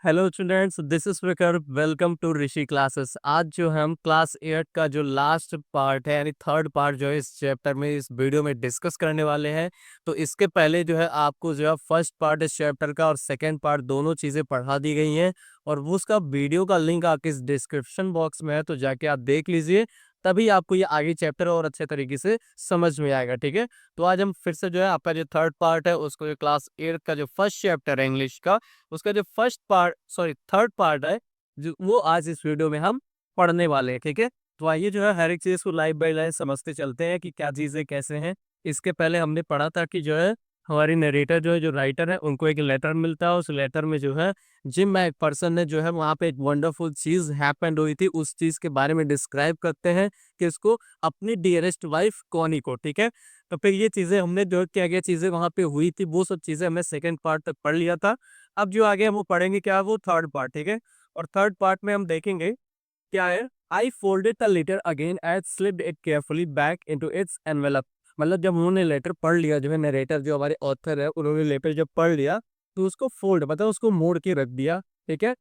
Hello students, this is Vikar. Welcome to Rishi classes. आज जो है हम क्लास 8 का जो लास्ट पार्ट है यानी थर्ड पार्ट जो है इस चैप्टर में इस वीडियो में डिस्कस करने वाले हैं। तो इसके पहले जो है आपको जो है फर्स्ट पार्ट इस चैप्टर का और सेकंड पार्ट दोनों चीज़ें पढ़ा दी गई हैं और वो उसका वीडियो का लिंक आपके इस डिस्क्रिप्शन बॉक्स में है, तो जाके आप देख लीजिए। तभी आपको ये आगे चैप्टर और अच्छे तरीके से समझ में आएगा। ठीक है, तो आज हम फिर से जो है आपका जो थर्ड पार्ट है उसको जो क्लास 8 का जो फर्स्ट चैप्टर है इंग्लिश का, उसका जो first part sorry third part है जो वो आज इस वीडियो में हम पढ़ने वाले हैं। ठीक है, तो आइए जो है हर एक चीज को लाइव बाय लाइव समझते चलते हैं कि क्या चीजें कैसे हैं। इसके पहले हमने पढ़ा था कि जो है हमारी नरेटर जो है जो राइटर है उनको एक लेटर मिलता है। उस लेटर में जो है जिम में एक पर्सन ने जो है वहाँ पे एक वंडरफुल चीज हैपेंड हुई थी, उस चीज के बारे में डिस्क्राइब करते हैं कि इसको अपनी डियरेस्ट वाइफ कॉनी को। ठीक है, तो फिर ये चीजें हमने जो क्या क्या चीजें वहां पे हुई थी वो सब चीजें हमने सेकंड पार्ट तक पढ़ लिया था। अब जो आगे हम वो पढ़ेंगे क्या, वो थर्ड पार्ट। ठीक है, और थर्ड पार्ट में हम देखेंगे क्या है। I folded the letter again and slipped it carefully back into its envelope. मतलब जब उन्होंने लेटर पढ़ लिया, जो है नरेटर जो हमारे ऑथर है उन्होंने लेटर जब पढ़ लिया तो उसको फोल्ड मतलब उसको मोड़ के रख दिया। ठीक है,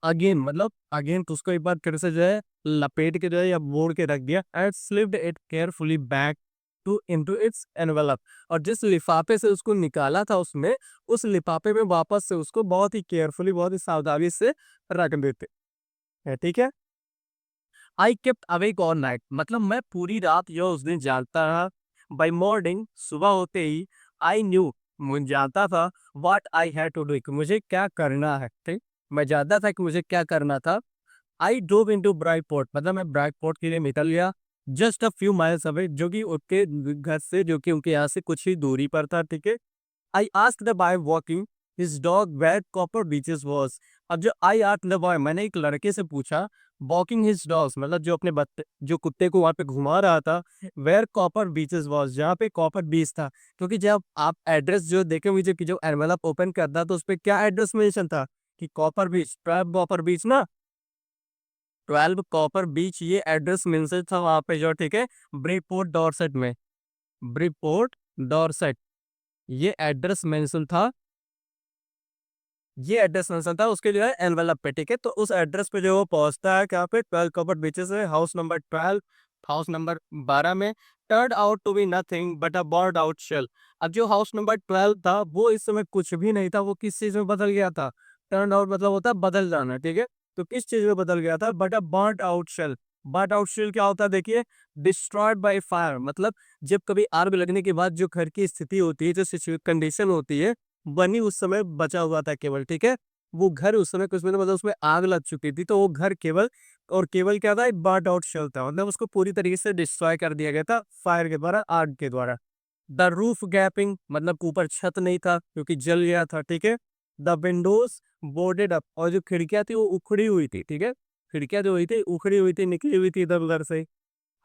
अगेन मतलब अगेन तो उसको एक बार फिर से जो है लपेट के जो है या मोड़ के रख दिया and slipped it carefully back to into its envelope. और जिस लिफाफे से उसको निकाला था उसमें उस लिफाफे में वापस से उसको बहुत ही केयरफुली बहुत ही सावधानी से रख देते हैं। ठीक है, I kept awake all night मतलब मैं पूरी रात जो उस दिन जागता रहा। बाई मॉर्निंग सुबह होते ही आई न्यू मुझे जानता था what I had to do, मुझे क्या करना है। ठीक, मैं जानता था कि मुझे क्या करना था। आई ड्रोव इनटू ब्राइटपोर्ट मतलब मैं ब्राइटपोर्ट के लिए निकल गया। Just a few miles away जो कि उनके घर से जो कि उनके यहाँ से कुछ ही दूरी पर था। ठीक है, I asked the boy walking his dog where copper beaches was। अब जो I asked the boy मैंने एक लड़के से पूछा walking his dogs मतलब जो अपने बत्ते जो कुत्ते को वहां पे घुमा रहा था where copper beaches was जहाँ पे कॉपर बीच था। क्योंकि जब आप एड्रेस जो देखे मुझे कि जो एनवेलप ओपन करता तो उस पर क्या एड्रेस मेंशन था कि कॉपर बीच 12 कॉपर बीच ना, 12 कॉपर बीच ये एड्रेस मेंशन था वहां पे जो। ठीक है, ब्रीपोर्ट डॉर्सेट में, ब्रीपोर्ट डॉर्सेट ये एड्रेस मेंशन था, ये एड्रेस मेंशन था उसके जो है एनवेलप पे। ठीक है, तो उस एड्रेस पे जो वो पहुंचता है क्या पे 12 कवर्ड बीचेस है, हाउस नंबर 12, हाउस नंबर 12 में। Turn out to be nothing but a bird out shell. अब जो हाउस नंबर 12 था वो इस समय कुछ भी नहीं था, वो किस चीज में बदल गया था। टर्न आउट मतलब होता है बदल जाना। ठीक है, तो किस चीज में बदल गया था, but a bird out shell. Bird out shell क्या होता है देखिए, डिस्ट्रॉयड बाय फायर मतलब जब कभी आग लगने के बाद जो घर की स्थिति होती है, जो कंडीशन होती है बनी उस समय बचा हुआ था केवल। ठीक है, वो घर उस समय कुछ मतलब उसमें आग लग चुकी थी तो वो घर केवल और केवल क्या था, एक बर्ट आउट शेल था मतलब उसको पूरी तरीके से डिस्ट्रॉय कर दिया गया था फायर के द्वारा, आग के द्वारा। द रूफ गैपिंग मतलब ऊपर छत नहीं था क्योंकि जल गया था। ठीक है, द विंडोज बोर्डेड अप और जो खिड़कियां थी वो उखड़ी हुई थी। ठीक है, खिड़कियां जो हुई थी उखड़ी हुई थी, निकली हुई थी इधर उधर से।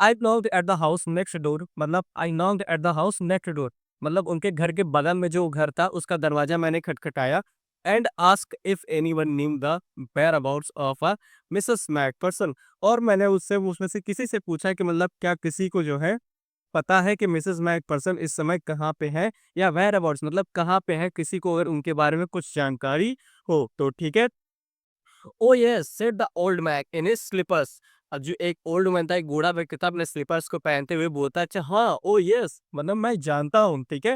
I knocked at the house next door मतलब I knocked at the house next door मतलब उनके घर के बगल में जो घर था उसका दरवाजा मैंने खटखटाया। And ask if anyone knew the whereabouts of a Mrs McPherson. और मैंने उससे उसमें से किसी से पूछा कि मतलब क्या किसी को जो है पता है कि मिसेस मैकपर्सन इस समय कहाँ पे है, या वेयर अबाउट्स मतलब कहाँ पे है, किसी को अगर उनके बारे में कुछ जानकारी हो तो। ठीक है, oh yes said the old man in his slippers. अब जो एक ओल्ड मैन था, एक बूढ़ा व्यक्ति था, अपने स्लीपर्स को पहनते हुए बोलता है अच्छा हाँ ओ यस मतलब मैं जानता हूँ। ठीक है,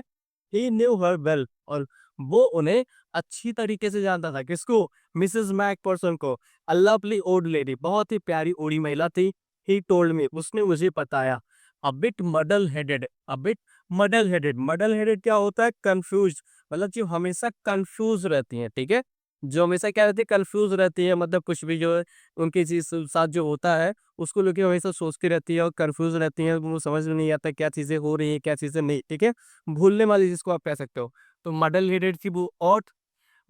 ही न्यू हर वेल और वो उन्हें अच्छी तरीके से जानता था। किसको, मिसेस मैकपर्सन को। अ लवली ओल्ड लेडी बहुत ही प्यारी ओल्ड महिला थी। ही टोल्ड मी उसने मुझे बताया। A bit muddle headed, a bit muddle headed, muddle headed क्या होता है, कंफ्यूज मतलब जो हमेशा कंफ्यूज रहती है। ठीक है, जो हमेशा क्या रहती है, कंफ्यूज रहती है मतलब कुछ भी जो है उनके चीज साथ जो होता है उसको लेके हमेशा सोचती रहती है और कंफ्यूज रहती है, वो समझ में नहीं आता क्या चीजें हो रही है क्या चीजें नहीं। ठीक है, भूलने वाली जिसको आप कह सकते हो। तो मॉडल हेडेड थी वो, और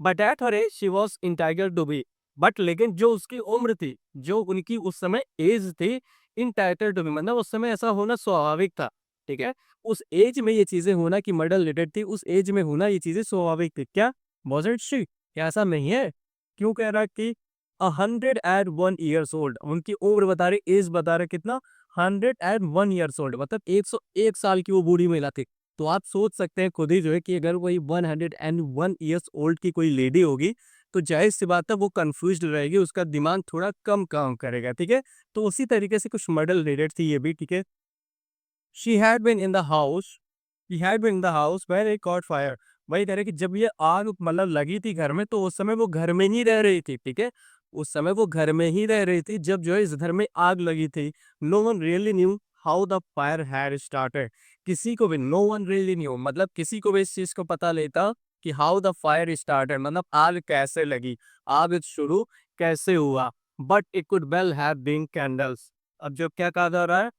but at her age she was entitled to be, but लेकिन जो उसकी उम्र थी, जो उनकी उस समय एज थी, इंटाइटर टू बी मतलब उस समय ऐसा होना स्वाभाविक था। ठीक है, उस एज में ये चीजें होना कि मॉडल रिलेटेड थी, उस एज में होना ये चीजें स्वाभाविक थी। क्या वॉज इट शी, क्या ऐसा नहीं है। क्यों कह रहा है कि 101 ईयर्स ओल्ड, उनकी उम्र बता रही, एज बता रहे कितना, 101 ईयर्स ओल्ड मतलब 101 साल की वो बूढ़ी महिला थी। तो आप सोच सकते हैं खुद ही जो है कि अगर वही 101 ईयर्स ओल्ड की कोई लेडी होगी तो ज़ाहिर-सी बात है वो कन्फ्यूज़्ड रहेगी, उसका दिमाग थोड़ा कम काम करेगा, ठीक है? तो उसी तरीके से कुछ मॉडल रिलेटेड थी ये भी, ठीक है? She had been in the house she had been in the house when it caught fire. वही कह रहे कि जब ये आग मतलब लगी थी घर में, तो उस समय वो घर में ही रह रही थी, ठीक है? उस समय वो घर में ही रह रही थी जब जो है इस घर में आग लगी थी। No one really knew how the fire had started. किसी को भी नो वन रियली न्यू मतलब किसी को भी इस चीज़ को पता नहीं था कि हाउ द फायर स्टार्टेड मतलब आग कैसे लगी, आग शुरू कैसे हुआ। But it could well have been candles. अब जो क्या कहा जा रहा है,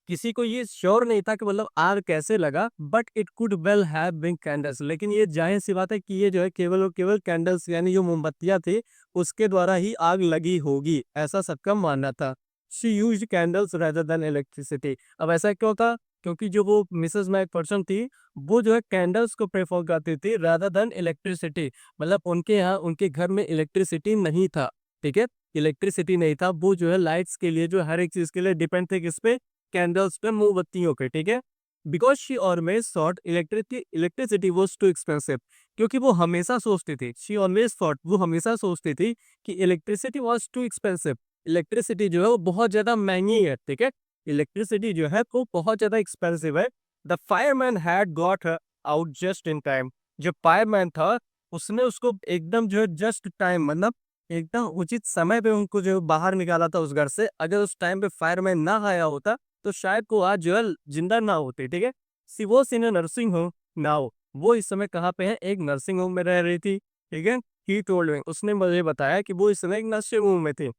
किसी को ये श्योर नहीं था कि मतलब आग कैसे लगा, but it could well have been candles. लेकिन ये जाहिर सी बात है कि ये जो है केवल और केवल कैंडल्स यानी जो मोमबत्तियां थी उसके द्वारा ही आग लगी होगी, ऐसा सबका मानना था। She used candles rather than electricity. अब ऐसा क्यों था? क्योंकि जो वो मिसेस मैकफर्सन थी वो जो है कैंडल्स को प्रेफर करती थी रादर देन इलेक्ट्रिसिटी। मतलब उनके यहाँ उनके घर में इलेक्ट्रिसिटी नहीं था, ठीक है? इलेक्ट्रिसिटी नहीं था, वो जो है लाइट्स के लिए जो हर एक चीज के लिए डिपेंड थे किस पे? कैंडल्स पे, मोमबत्तियों पे, ठीक है? Because she always thought electricity was too expensive. क्योंकि वो हमेशा सोचती थी, शी ऑलवेज थॉट वो हमेशा सोचती थी कि electricity was too expensive. Electricity जो है वो बहुत ज्यादा महंगी है, ठीक है? इलेक्ट्रिसिटी जो है वो बहुत ज्यादा एक्सपेंसिव है। The fireman had got her out just in time. जो फायरमैन था उसने उसको एकदम जो है जस्ट टाइम मतलब एकदम उचित समय पे उनको जो बाहर निकाला था उस घर से। अगर उस टाइम पे फायरमैन ना आया होता तो शायद वो आज जो है जिंदा ना होती, ठीक है? सी वो इन अ नर्सिंग होम नाउ। वो इस समय कहाँ पे है? एक नर्सिंग होम में रह रही थी, ठीक है? ही टोल्ड मी, उसने मुझे बताया कि वो इस समय एक नर्सिंग होम में थी।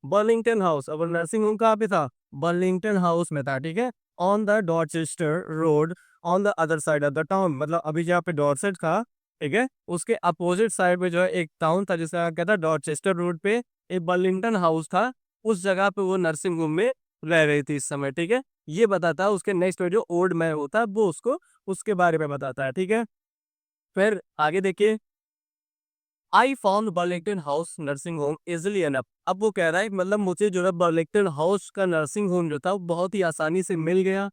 Burlington house. अब नर्सिंग होम कहाँ पे था? बर्लिंगटन हाउस में था, ठीक है? On the Dorchester road on the other side of the town. मतलब अभी जहाँ पे डॉर्सेट था, ठीक है, उसके अपोजिट साइड पे जो है एक टाउन था जिसे कहता है डॉर्चेस्टर रोड पे एक बर्लिंगटन हाउस था। उस जगह पे वो नर्सिंग होम में रह रही थी इस समय, ठीक है? ये बताता है उसके नेक्स्ट में जो ओल्ड मैन होता है वो उसको उसके बारे में बताता है, ठीक है? फिर आगे देखिए, I found Burlington house nursing home easily enough. अब वो कह रहा है मतलब मुझे जो है बर्लिंगटन हाउस का नर्सिंग होम जो था वो बहुत ही आसानी से मिल गया।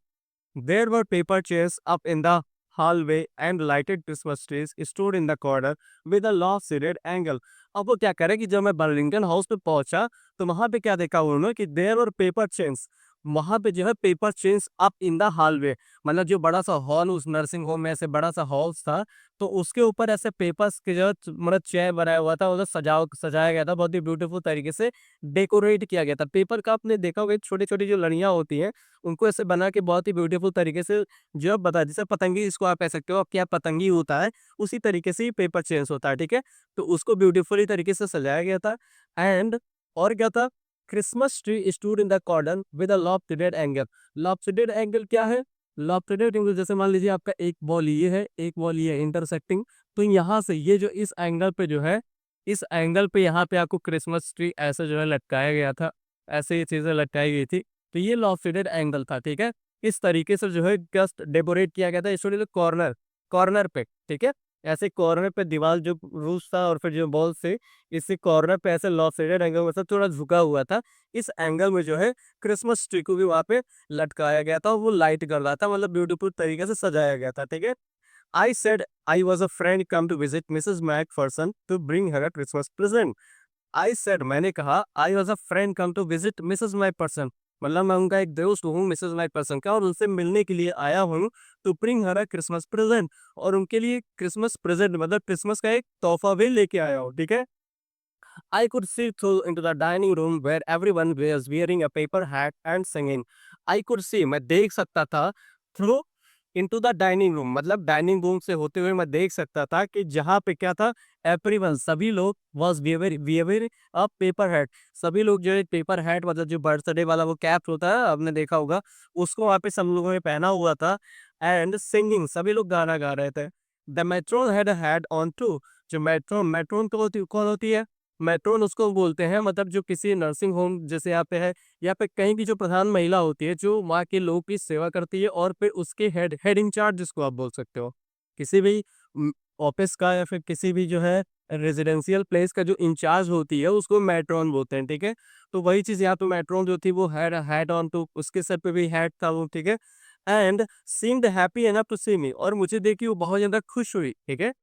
There were paper chairs up in the hallway and lighted Christmas trees stood in the corner with a loft-seated angle. अब वो क्या करे कि जब मैं बर्लिंगटन हाउस पे पहुंचा तो वहां पे क्या देखा उन्होंने कि देयर वर पेपर चेन्स। वहां पे जो है paper chains up in the hallway. मतलब जो बड़ा सा हॉल उस नर्सिंग होम में ऐसे बड़ा सा हॉल था, तो उसके ऊपर ऐसे पेपर्स के जो है मतलब चेयर बनाया हुआ था, उधर सजाया गया था, बहुत ही ब्यूटीफुल तरीके से डेकोरेट किया गया था। पेपर का आपने देखा होगा छोटी छोटी जो लड़ियां होती हैं उनको ऐसे बना के बहुत ही ब्यूटीफुल तरीके से जो आप बता जैसे पतंगी इसको आप कह सकते हो, क्या पतंगी होता है उसी तरीके से ही पेपर चेंज होता है, ठीक है? तो उसको ब्यूटीफुली तरीके से सजाया गया था। एंड और क्या था? Christmas tree stood in the cordon with a lofted angle. Lofted angle क्या है? लॉफ्टेड एंगल जैसे मान लीजिए आपका एक बॉल ये है, एक बॉल ये है इंटरसेक्टिंग, तो यहाँ से ये जो इस एंगल पे जो है, इस एंगल पे यहाँ पे आपको क्रिसमस ट्री ऐसे जो है लटकाया गया था, ऐसे ये चीजें लटकाई गई थी। तो ये लॉफ्टेड एंगल था, ठीक है? इस तरीके से जो है जस्ट डेकोरेट किया गया था स्टूडियो कॉर्नर कॉर्नर पे, ठीक है? ऐसे कॉर्नर पे दीवार जो रूफ था और फिर जो बॉल से इसी कॉर्नर पे ऐसे लॉफ्टेड एंगल में से थोड़ा झुका हुआ था। इस एंगल में जो है क्रिसमस ट्री को भी वहां पे लटकाया गया था और वो लाइट कर रहा था, मतलब ब्यूटीफुल तरीके से सजाया गया था, ठीक है? I said I was a friend come to visit Mrs. Macpherson to bring her a Christmas present. I said मैंने कहा I was a friend come to visit Mrs. Macpherson। मतलब मैं उनका एक दोस्त हूँ मिसेस मैकपर्सन का और उनसे मिलने के लिए आया हूँ to bring her a Christmas present. और उनके लिए क्रिसमस प्रेजेंट मतलब क्रिसमस का एक तोहफा भी लेके आया हूँ, ठीक है? I could see through into the dining room where everyone was wearing a paper hat and singing. I could see मैं देख सकता था through into the dining room मतलब डाइनिंग रूम से होते हुए मैं देख सकता था कि जहाँ पे क्या था, everyone सभी लोग was wearing a paper hat। सभी लोग जो है पेपर हैट मतलब जो बर्थडे वाला वो कैप होता है आपने देखा होगा, उसको वहाँ पे सब लोगों ने पहना हुआ था। एंड सिंगिंग सभी लोग गाना गा रहे थे। The matron had a hat on too. जो मेट्रोन मेट्रोन कौन होती है? मैट्रोन उसको बोलते हैं मतलब जो किसी नर्सिंग होम जैसे यहाँ पे है या पे कहीं की जो प्रधान महिला होती है जो वहाँ के लोगों की सेवा करती है और फिर उसके हेड इंचार्ज जिसको आप बोल सकते हो, किसी भी ऑफिस का या फिर किसी भी जो है रेजिडेंशियल प्लेस का जो इंचार्ज होती है उसको मैट्रोन बोलते हैं, ठीक है? तो वही चीज यहाँ पे मैट्रोन जो थी वो हैड ऑन तो उसके सर पे भी हैड था वो, ठीक है? And seemed happy enough to see me. और मुझे देखी वो बहुत ज्यादा खुश हुई, ठीक है?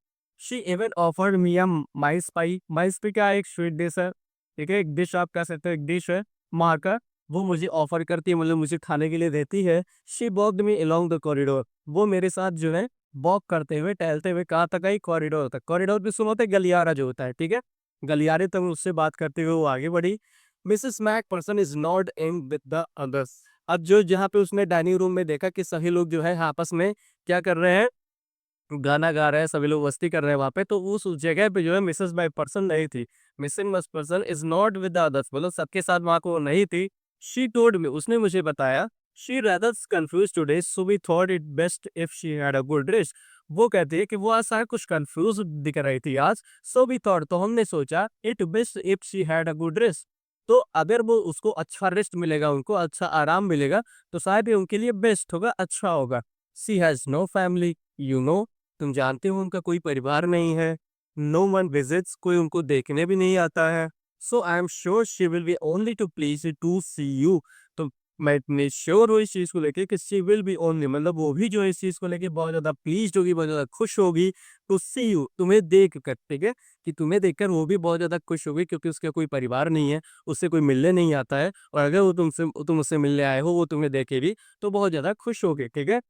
शी इवन ऑफर्ड मी अ माइस पाई। माइस पाई क्या एक स्वीट डिश है, ठीक है? एक डिश आप कह सकते हो, एक डिश है वहाँ का, वो मुझे ऑफर करती है, मतलब मुझे खाने के लिए देती है। She walked me along the corridor. वो मेरे साथ जो है वॉक करते हुए, टहलते हुए कहाँ तक आई? कॉरिडोर तक। कॉरिडोर भी सुनो, होता है गलियारा जो होता है, ठीक है? गलियारे तक उससे बात करते हुए वो आगे बढ़ी। Mrs McPherson is not in with the others. अब जो जहाँ पे उसने डाइनिंग रूम में देखा कि सभी लोग जो है आपस में क्या कर रहे हैं? गाना गा रहे हैं, सभी लोग मस्ती कर रहे हैं वहाँ पे, तो उस जगह पे जो है मिसेस मैक पर्सन नहीं थी। मिसिंग मस person is not with the others, मतलब सबके साथ वहाँ को वो नहीं थी। शी टोल्ड मी, उसने मुझे बताया, she rather confused today so we thought it best if she had a good rest। वो कहती है कि वो आज शायद कुछ कंफ्यूज दिख रही थी आज, सो वी थॉट, तो हमने सोचा, it best if she had a good rest, तो अगर वो उसको अच्छा रेस्ट मिलेगा, उनको अच्छा आराम मिलेगा, तो शायद ये उनके लिए बेस्ट होगा, अच्छा होगा। She has no family, you know, तुम जानते हो उनका कोई परिवार नहीं है। नो वन विजिट्स, कोई उनको देखने भी नहीं आता है। So I am sure she will be only too pleased to see you. तो मैं इतनी श्योर हूँ इस चीज को लेके कि शी विल बी ओनली, मतलब वो भी जो है इस चीज को लेके बहुत ज्यादा प्लीज होगी, बहुत ज्यादा खुश होगी टू सी यू, तुम्हें देख कर, ठीक है? कि तुम्हें देखकर वो भी बहुत ज्यादा खुश होगी, क्योंकि उसका कोई परिवार नहीं है, उससे कोई मिलने नहीं आता है, और अगर वो तुम उससे मिलने आए हो, वो तुम्हें देखे भी तो बहुत ज्यादा खुश होगे, ठीक है?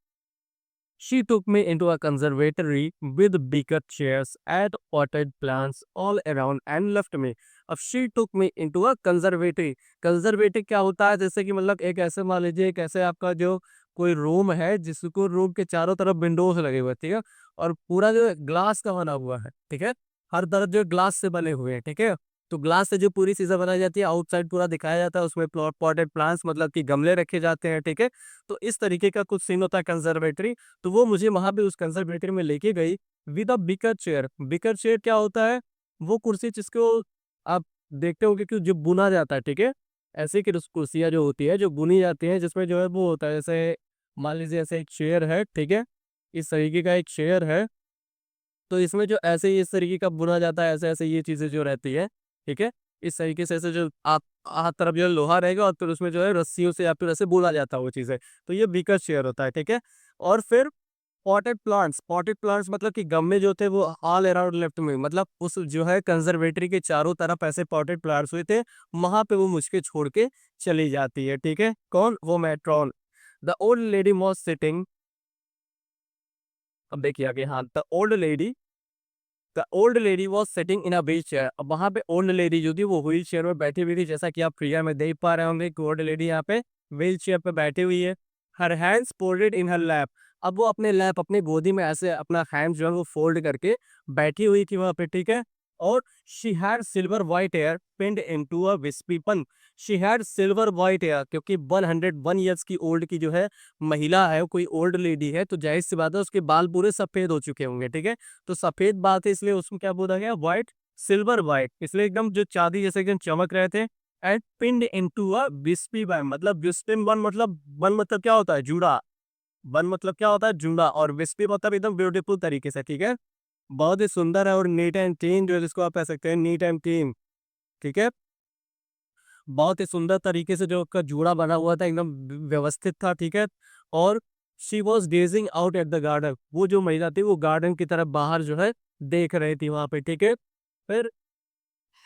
She took me into a conservatory with bigger chairs and potted plants all around and left me। अब she took me into a conservatory। Conservative क्या होता है? जैसे कि मतलब एक ऐसे मान लीजिए, एक ऐसे आपका जो कोई रूम है, जिसको रूम के चारों तरफ विंडोज लगे हुए हैं, ठीक है? और पूरा जो ग्लास का बना हुआ है, ठीक है? हर तरफ जो ग्लास से बने हुए हैं, ठीक है? तो ग्लास से जो पूरी चीजें बनाई जाती है, आउटसाइड पूरा दिखाया जाता है, उसमें प्लॉट पॉटेड प्लांट्स, मतलब कि गमले रखे जाते हैं, ठीक है? तो इस तरीके का कुछ सीन होता है कंजर्वेटरी। तो वो मुझे वहाँ पे उस कंजर्वेटरी में लेके गई with a beaker chair. Beaker chair क्या होता है? वो कुर्सी जिसको आप देखते होंगे कि जो बुना जाता है, ठीक है? ऐसे की कुर्सियाँ जो होती है, जो बुनी जाती है, जिसमें जो है वो होता है, जैसे मान लीजिए ऐसे एक चेयर है, ठीक है? इस तरीके का एक चेयर है, तो इसमें जो ऐसे ही इस तरीके का बुना जाता है, ऐसे-ऐसे ये चीज़ें जो रहती है, ठीक है? इस तरीके से ऐसे जो आप हाथ तरफ जो है लोहा रहेगा, और फिर उसमें जो है रस्सियों से या फिर ऐसे बुना जाता है वो चीज़ें। तो ये बीकर चेयर होता है, ठीक है? और फिर पॉटेड प्लांट्स मतलब कि गमले जो थे वो ऑल अराउंड लेफ्ट में, मतलब उस जो है कंजर्वेटरी के चारों तरफ ऐसे पॉटेड प्लांट्स हुए थे, वहाँ पे वो मुझको छोड़ के चली जाती है, ठीक है? कौन? वो matron. The old lady was sitting. अब देखिए आगे, हाँ, the old lady was sitting in a wheel chair. अब वहाँ पे ओल्ड लेडी जो थी वो व्हील चेयर में बैठी हुई थी, जैसा कि आप फिगर में देख पा रहे होंगे कि ओल्ड लेडी यहाँ पे व्हील चेयर पे बैठी हुई है। हर हैंड्स फोल्डेड इन हर लैप। अब वो अपने लैप, अपने गोदी में ऐसे अपना हैंड जो है वो फोल्ड करके बैठी हुई थी वहाँ पे, ठीक है? और she had silver white hair pinned into a wispy bun. She had silver white hair, क्योंकि 101 ईयर्स की ओल्ड की जो है महिला है, कोई ओल्ड लेडी है, तो जाहिर सी बात है उसके बाल पूरे सफेद हो चुके होंगे, ठीक है? तो सफेद बाल थे, इसलिए उसको क्या बोला गया? व्हाइट, सिल्वर व्हाइट, इसलिए एकदम जो चांदी जैसे एकदम चमक रहे थे। And pinned into a wispy बन, मतलब विस्पिन बन, मतलब बन मतलब क्या होता है? जूड़ा। बन मतलब क्या होता है? जूड़ा। और विस्पी मतलब एकदम ब्यूटीफुल तरीके से, ठीक है? बहुत ही सुंदर है, और नीट एंड क्लीन जो है, जिसको आप कह सकते हैं नीट एंड क्लीन, ठीक है? बहुत ही सुंदर तरीके से जो उसका जूड़ा बना हुआ था, एकदम व्यवस्थित था, ठीक है? और she was gazing out at the garden. वो जो महिला थी वो गार्डन की तरफ बाहर जो है देख रही थी वहां पे, ठीक है? फिर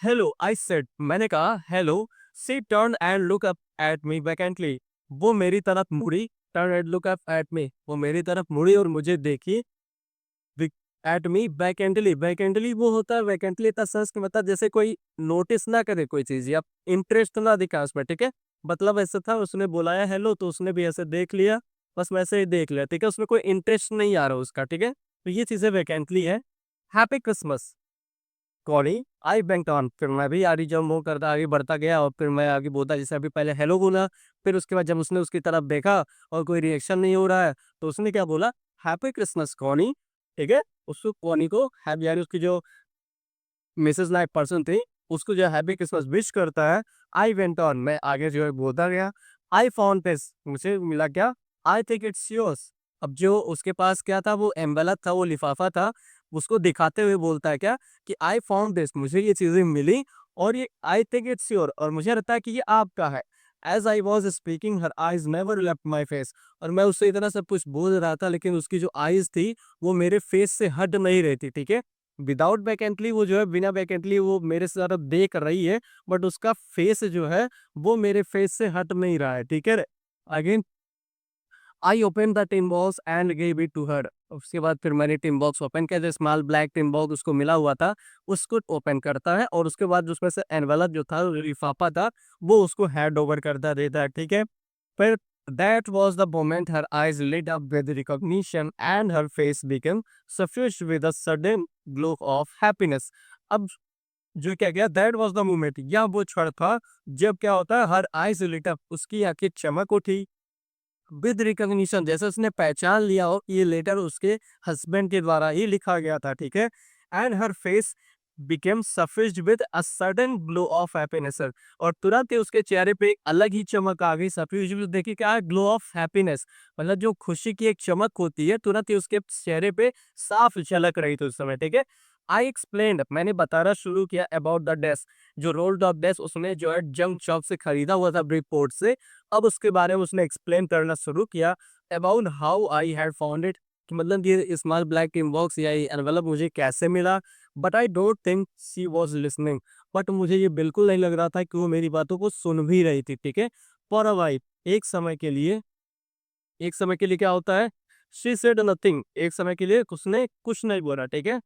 हेलो आई सेड, मैंने कहा hello. She turn and look up at me vacantly. वो मेरी तरफ मुड़ी। Turn and look up at me, वो मेरी तरफ मुड़ी और मुझे देखी। Eight me vacantly. वैकेंटली वो होता है, वैकेंटली का सेंस मतलब जैसे कोई नोटिस ना करे कोई चीज, या इंटरेस्ट ना दिखा उसमें, ठीक है? मतलब ऐसा था, उसने बुलाया हेलो, तो उसने भी ऐसे देख लिया, बस वैसे ही देख लिया, ठीक है? उसमें कोई इंटरेस्ट नहीं आ रहा उसका, ठीक है? तो ये चीजें वैकेंटली है। Happy Christmas Collie. I bank on, फिर मैं भी आगे जब मुंह करता आगे बढ़ता गया, और फिर मैं आगे बोलता, जैसे अभी पहले हेलो बोला, फिर उसके बाद जब उसने उसकी तरफ देखा और कोई रिएक्शन नहीं हो रहा है, तो उसने क्या बोला? हैप्पी क्रिसमस कॉनी, ठीक है? उसको कॉनी को हैप्पी, यानी उसकी जो मिसेस नाइट पर्सन थी, उसको जो हैप्पी क्रिसमस विश करता है। आई वेंट ऑन, मैं आगे जो है बोलता गया। आई फाउंड दिस, मुझे मिला क्या? I think it's yours. अब जो उसके पास क्या था? वो एम्बेलप था, वो लिफाफा था। उसको दिखाते हुए बोलता है क्या? कि आई फाउंड दिस, मुझे ये चीजें मिली, और ये आई थिंक इट्स योर, और मुझे लगता है कि ये आपका है। As I was speaking her eyes never left my face. और मैं उससे इतना सब कुछ बोल रहा था, लेकिन उसकी जो आईज थी वो मेरे फेस से हट नहीं रही थी, ठीक है? विदाउट वैकेंटली वो जो है बिना वैकेंटली वो मेरे से तरफ देख रही है, बट उसका फेस जो है वो मेरे फेस से हट नहीं रहा है, ठीक है। Again I open the tin box and give it to her. उसके बाद फिर मैंने टिन बॉक्स ओपन किया, जो स्मॉल ब्लैक टिन बॉक्स उसको मिला हुआ था, उसको ओपन करता है और उसके बाद उसमें से एनवेलप जो था, लिफाफा था, वो उसको हैंड ओवर करता देता है, ठीक है। फिर that was the moment her eyes lit up with recognition and her face became suffused with a sudden glow of happiness। अब जो क्या गया, दैट वॉज द मोमेंट, यह वो क्षण था जब क्या होता है, हर आइज लिट अप, उसकी आंखें चमक उठी विद रिकॉग्निशन, जैसे उसने पहचान लिया हो कि ये लेटर उसके हस्बैंड के द्वारा ही लिखा गया था, ठीक है। And her face became suffused with a sudden glow of happiness, और तुरंत ही उसके चेहरे पे एक अलग ही चमक आ गई। सफिश्ड विद देखिए क्या है, ग्लो ऑफ हैप्पीनेस, मतलब जो खुशी की एक चमक होती है, तुरंत ही उसके चेहरे पे साफ झलक रही थी उस समय, ठीक है। आई एक्सप्लेन्ड, मैंने बताना शुरू किया अबाउट द डेस्क, जो रोल्ड ऑफ डेस्क उसने जो है जंक शॉप से खरीदा हुआ था ब्रिकपोर्ट से। अब उसके बारे में उसने एक्सप्लेन करना शुरू किया about how I had found it, कि मतलब ये स्मॉल ब्लैक इनबॉक्स या एनवेलप मुझे कैसे मिला। But I don't think she was listening, but मुझे ये बिल्कुल नहीं लग रहा था कि वो मेरी बातों को सुन भी रही थी, ठीक है। फॉर अ वाइल, एक समय के लिए, एक समय के लिए क्या होता है, शी सेड नथिंग, एक समय के लिए उसने कुछ नहीं बोला, ठीक है।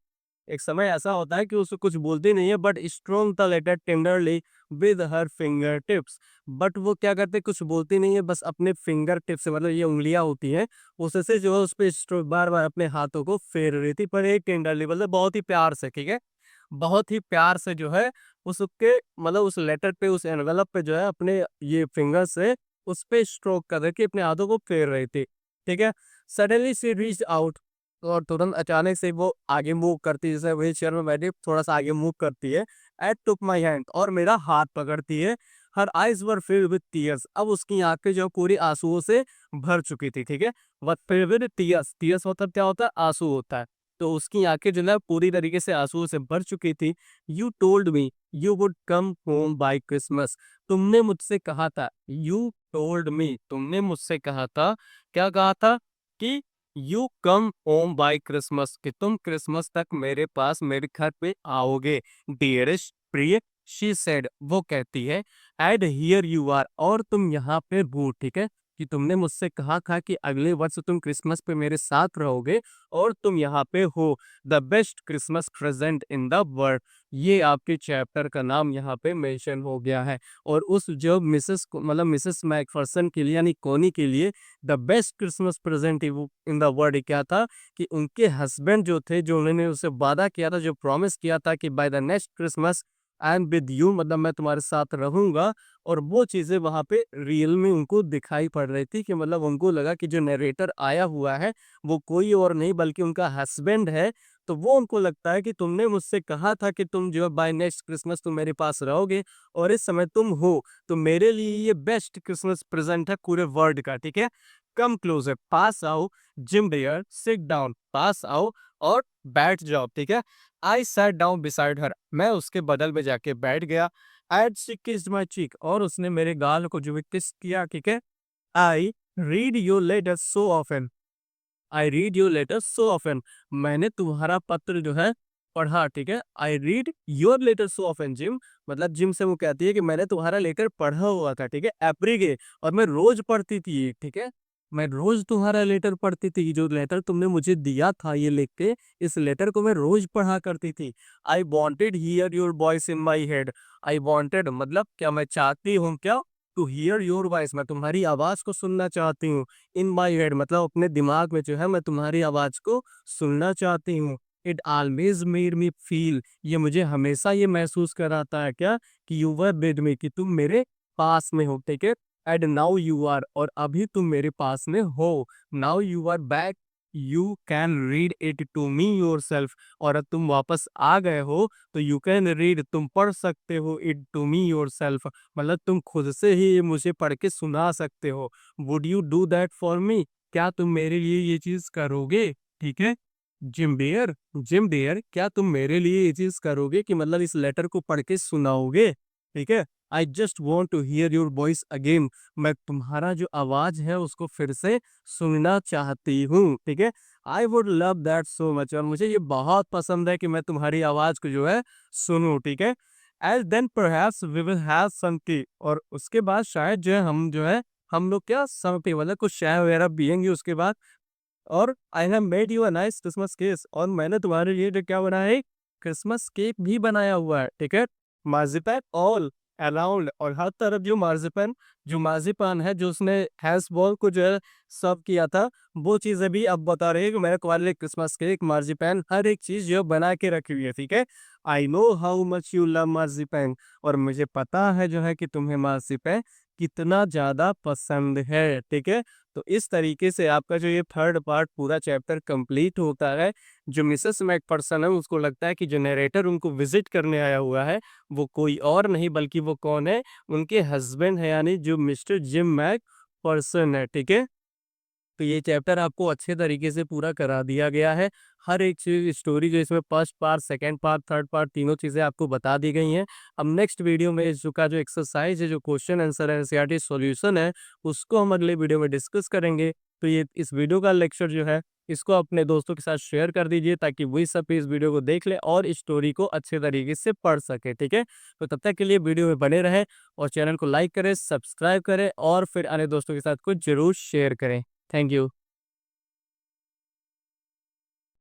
एक समय ऐसा होता है कि उसको कुछ बोलती नहीं है, but stroke the letter tenderly with her finger tips, but वो क्या करते, कुछ बोलती नहीं है, बस अपने फिंगर टिप्स से, मतलब ये उंगलियां होती हैं, उससे जो है उस पर बार बार अपने हाथों को फेर रही थी, पर एक टेंडरली मतलब बहुत ही प्यार से, ठीक है। बहुत ही प्यार से जो है उसके मतलब उस लेटर पे, उस एनवेलप पे जो है अपने ये फिंगर से उस पे स्ट्रोक कर के अपने हाथों को फेर रही थी, ठीक है। सडनली सी रीच आउट, और तुरंत अचानक से वो आगे मूव करती है, जैसे व्हील चेयर में बैठी थोड़ा सा आगे मूव करती है। एट टुक माई हैंड, और मेरा हाथ पकड़ती है। Her eyes were filled with tears, अब उसकी आंखें जो पूरी आंसुओं से भर चुकी थी, ठीक है। What filled with tears, tears मतलब क्या होता है, आंसू होता है। तो उसकी आंखें जो है पूरी तरीके से आंसुओं से भर चुकी थी। You told me you would come home by Christmas, तुमने मुझसे कहा था, यू टोल्ड मी, तुमने मुझसे कहा था, क्या कहा था, कि you come home by Christmas, कि तुम क्रिसमस तक मेरे पास मेरे घर पे आओगे। डियरेस्ट प्रिय, शी सेड, वो कहती है, एंड हियर यू आर, और तुम यहाँ पे हो, ठीक है। कि तुमने मुझसे कहा था कि अगले वर्ष तुम क्रिसमस पे मेरे साथ रहोगे, और तुम यहाँ पे हो। The best Christmas present in the world, ये आपके चैप्टर का नाम यहाँ पे मेंशन हो गया है। और उस जो मिसेस मतलब मिसेस मैकफरसन के लिए यानी कोनी के लिए the best Christmas present in the world क्या था, कि उनके हस्बैंड जो थे, जो उन्होंने उससे वादा किया था, जो प्रॉमिस किया था कि by the next Christmas I am with you, मतलब मैं तुम्हारे साथ रहूंगा। और वो चीजें वहां पे रियल में उनको दिखाई पड़ रही थी, कि मतलब उनको लगा कि जो नरेटर आया हुआ है वो कोई और नहीं बल्कि उनका हस्बैंड है। तो वो उनको लगता है कि तुमने मुझसे कहा था कि तुम जो है बाय नेक्स्ट क्रिसमस तुम मेरे पास रहोगे, और इस समय तुम हो। तो मेरे लिए ये बेस्ट क्रिसमस प्रेजेंट है पूरे वर्ल्ड का, ठीक है। कम क्लोजर, पास आओ, जिम डियर, सिट डाउन, पास आओ और बैठ जाओ, ठीक है। I sat down beside her, मैं उसके बगल में जाके बैठ गया। एंड शी किस्ड माई चीक, और उसने मेरे गाल को जो है किस किया, ठीक है। I read your letter so often, I read your letter so often, मैंने तुम्हारा पत्र जो है पढ़ा, ठीक है। I read your letter so often Jim, मतलब जिम से वो कहती है कि मैंने तुम्हारा लेटर पढ़ा हुआ था, ठीक है, एवरी डे, और मैं रोज पढ़ती थी, ठीक है। मैं रोज तुम्हारा लेटर पढ़ती थी, जो लेटर तुमने मुझे दिया था ये लिख के, इस लेटर को मैं रोज पढ़ा करती थी। I wanted here your voice in my head, I wanted मतलब क्या, मैं चाहती हूँ क्या, टू हियर योर वॉइस, मैं तुम्हारी आवाज को सुनना चाहती हूँ। इन माई हेड मतलब अपने दिमाग में जो है मैं तुम्हारी आवाज को सुनना चाहती हूँ। It always made me feel, ये मुझे हमेशा ये महसूस कराता है क्या, कि यू वर विद मी, कि तुम मेरे पास में हो, ठीक है। एंड नाउ यू आर, और अभी तुम मेरे पास में हो। Now you are back, you can read it to me yourself, और अब तुम वापस आ गए हो तो यू कैन रीड, तुम पढ़ सकते हो, it to me yourself, मतलब तुम खुद से ही ये मुझे पढ़ के सुना सकते हो। Would you do that for me, क्या तुम मेरे लिए ये चीज करोगे, ठीक है। जिम डियर, जिम डियर, क्या तुम मेरे लिए ये चीज करोगे, कि मतलब इस लेटर को पढ़ के सुनाओगे, ठीक है। I just want to hear your voice again, मैं तुम्हारा जो आवाज है उसको फिर से सुनना चाहती हूँ, ठीक है। I would love that so much, और मुझे ये बहुत पसंद है कि मैं तुम्हारी आवाज़ को जो है सुनूँ, ठीक है? And then perhaps we will have some tea, और उसके बाद शायद जो है हम जो है हम लोग क्या सम टी मतलब कुछ चाय वगैरह पिएँगे उसके बाद। और I have made you a nice Christmas cake, और मैंने तुम्हारे लिए जो क्या बनाया है, क्रिसमस केक भी बनाया हुआ है, ठीक है? मार्ज़िपैन ऑल अराउंड, और हर तरफ जो मार्ज़िपान है, जो उसने हैश बॉल को जो है सर्व किया था, वो चीज़ें भी अब बता रही है कि मैंने तुम्हारे लिए क्रिसमस केक, मार्ज़िपैन हर एक चीज़ जो है बना के रखी हुई है, ठीक है? I know how much you love marzipan, और मुझे पता है जो है कि तुम्हें मार्ज़िपैन कितना ज़्यादा पसंद है, ठीक है? तो इस तरीके से आपका जो ये थर्ड पार्ट पूरा चैप्टर कंप्लीट होता है। जो मिसेस मैकफर्सन है उसको लगता है कि जो नैरेटर उनको विज़िट करने आया हुआ है, वो कोई और नहीं बल्कि वो कौन है? उनके हस्बैंड है, यानी जो मिस्टर जिम मैकफर्सन है, ठीक है? तो ये चैप्टर आपको अच्छे तरीके से पूरा करा दिया गया है। हर एक चीज़ स्टोरी जो इसमें first part, second part, third part तीनों चीज़ें आपको बता दी गई हैं। अब नेक्स्ट वीडियो में इसका जो एक्सरसाइज़ है, जो क्वेश्चन आंसर है, एनसीईआरटी सॉल्यूशन है, उसको हम अगले वीडियो में डिस्कस करेंगे। तो ये इस वीडियो का लेक्चर जो है, इसको अपने दोस्तों के साथ शेयर कर दीजिए ताकि वही सब भी इस वीडियो को देख लें और इस स्टोरी को अच्छे तरीके से पढ़ सकें, ठीक है? तो तब तक के लिए वीडियो में बने रहें और चैनल को लाइक करें, सब्सक्राइब करें और फिर अन्य दोस्तों के साथ को ज़रूर शेयर करें। Thank you.